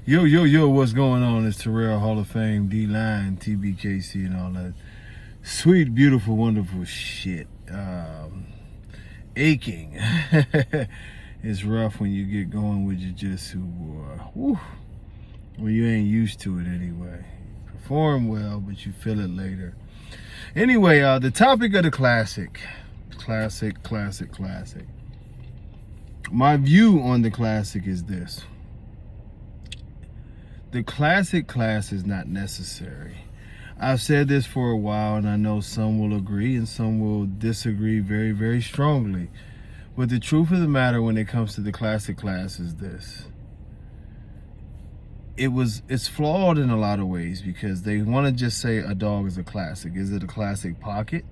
Yo, what's going on? It's Terrell, Hall of Fame, D-Line, tbkc, and all that sweet, beautiful, wonderful shit. Aching. It's rough when you get going with jiu-jitsu, boy. Woo. Well, you ain't used to it anyway. Perform well, but you feel it later. Anyway, the topic of the classic. Classic. My view on the classic is this. The classic class is not necessary. I've said this for a while, and I know some will agree and some will disagree very, very strongly. But the truth of the matter when it comes to the classic class is this. It's flawed in a lot of ways because they want to just say a dog is a classic. Is it a classic pocket?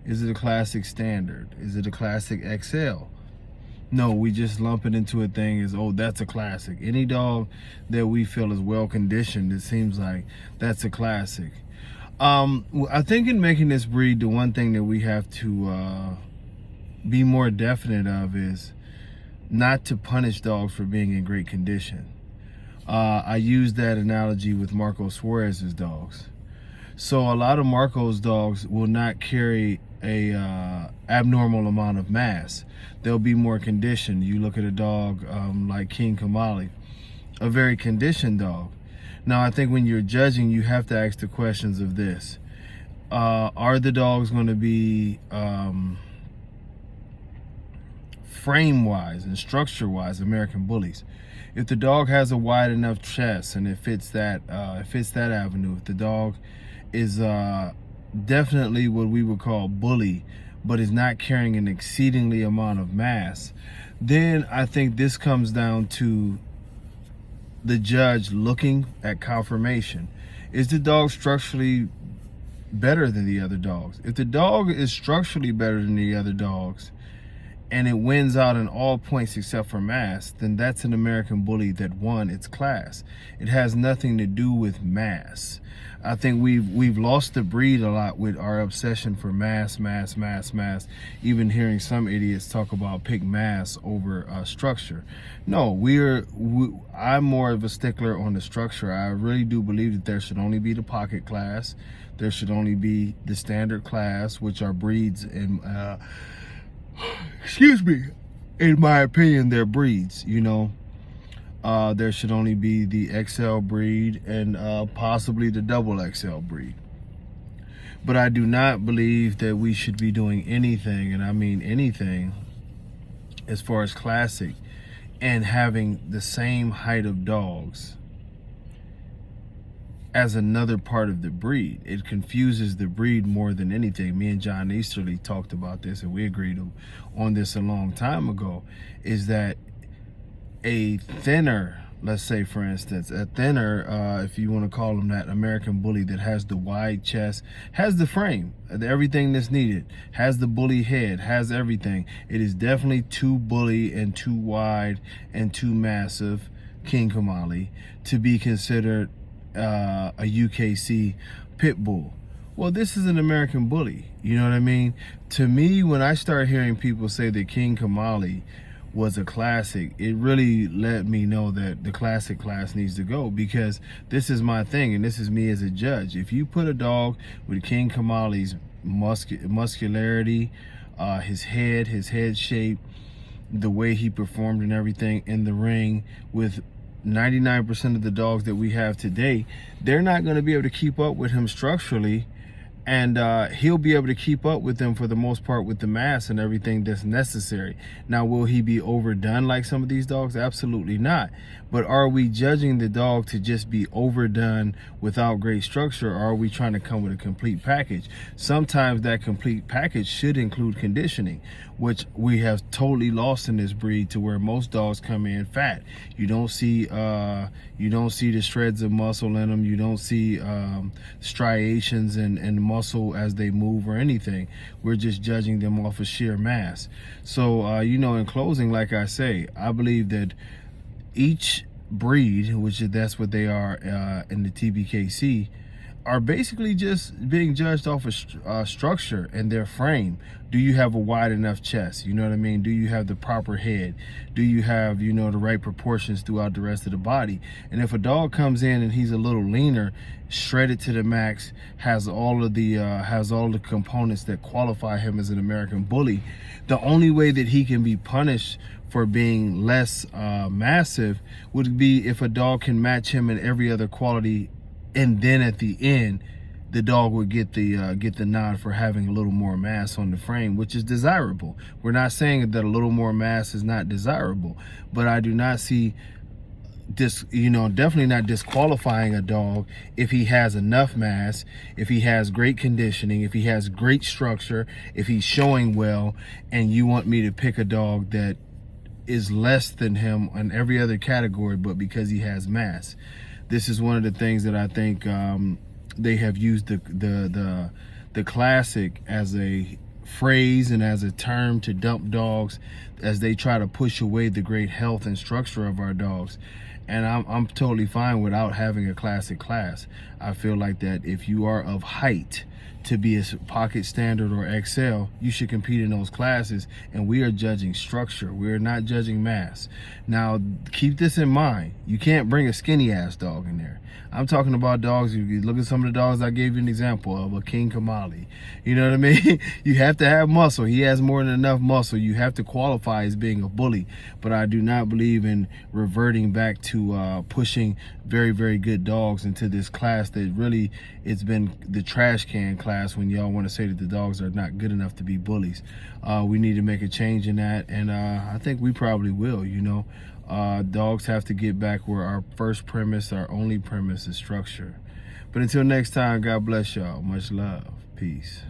Is it a classic standard? Is it a classic XL? No, we just lump it into a thing as, oh, that's a classic. Any dog that we feel is well conditioned, it seems like that's a classic. I think in making this breed, the one thing that we have to be more definite of is not to punish dogs for being in great condition. I use that analogy with Marco Suarez's dogs. So a lot of Marco's dogs will not carry a abnormal amount of mass. They'll be more conditioned. You look at a dog like King Kamali, a very conditioned dog. Now, I think when you're judging, you have to ask the questions of this. Are the dogs going to be frame-wise and structure-wise American bullies? If the dog has a wide enough chest and it fits that avenue, if the dog is definitely what we would call bully, but is not carrying an exceedingly amount of mass, then I think this comes down to the judge looking at conformation. Is the dog structurally better than the other dogs? If the dog is structurally better than the other dogs and it wins out in all points except for mass, then that's an American bully that won its class. It has nothing to do with mass. I think we've lost the breed a lot with our obsession for mass. Even hearing some idiots talk about pick mass over structure. No, I'm more of a stickler on the structure. I really do believe that there should only be the pocket class. There should only be the standard class, which are breeds and excuse me, in my opinion, they're breeds, you know. There should only be the XL breed and possibly the double XL breed. But I do not believe that we should be doing anything, and I mean anything, as far as classic, and having the same height of dogs as another part of the breed. It confuses the breed more than anything. Me and John Easterly talked about this, and we agreed on this a long time ago, is that a thinner, let's say for instance, a thinner, if you want to call them that, American bully that has the wide chest, has the frame, everything that's needed, has the bully head, has everything. It is definitely too bully and too wide and too massive, King Kamali, to be considered a UKC pit bull. Well, this is an American bully, you know what I mean? To me, when I start hearing people say that King Kamali was a classic, it really let me know that the classic class needs to go, because this is my thing and this is me as a judge. If you put a dog with King Kamali's muscularity, his head shape, the way he performed and everything in the ring with 99% of the dogs that we have today, they're not going to be able to keep up with him structurally, and he'll be able to keep up with them for the most part with the mass and everything that's necessary. Now, will he be overdone like some of these dogs? Absolutely not. But are we judging the dog to just be overdone without great structure, or are we trying to come with a complete package? Sometimes that complete package should include conditioning, which we have totally lost in this breed, to where most dogs come in fat. You don't see the shreds of muscle in them. You don't see striations and muscle as they move or anything. We're just judging them off of sheer mass. So you know, in closing, like I say, I believe that each breed, which that's what they are in the tbkc, are basically just being judged off of structure and their frame. Do you have a wide enough chest? You know what I mean? Do you have the proper head? Do you have, you know, the right proportions throughout the rest of the body? And if a dog comes in and he's a little leaner, shredded to the max, has all the components that qualify him as an American bully, the only way that he can be punished for being less massive would be if a dog can match him in every other quality, and then at the end the dog would get the nod for having a little more mass on the frame, which is desirable. We're not saying that a little more mass is not desirable, but I do not see this, you know, definitely not disqualifying a dog if he has enough mass, if he has great conditioning, if he has great structure, if he's showing well, and you want me to pick a dog that is less than him on every other category, but because he has mass. This is one of the things that I think they have used the classic as a phrase and as a term to dump dogs as they try to push away the great health and structure of our dogs. And I'm totally fine without having a classic class. I feel like that if you are of height to be a pocket standard or XL, you should compete in those classes, and we are judging structure. We're not judging mass. Now, keep this in mind. You can't bring a skinny ass dog in there. I'm talking about dogs. You look at some of the dogs I gave you an example of, a King Kamali. You know what I mean? You have to have muscle. He has more than enough muscle. You have to qualify as being a bully. But I do not believe in reverting back to pushing very, very good dogs into this class that really, it's been the trash can class when y'all want to say that the dogs are not good enough to be bullies. We need to make a change in that, and I think we probably will, you know. Dogs have to get back where our first premise, our only premise, is structure. But until next time, God bless y'all. Much love. Peace.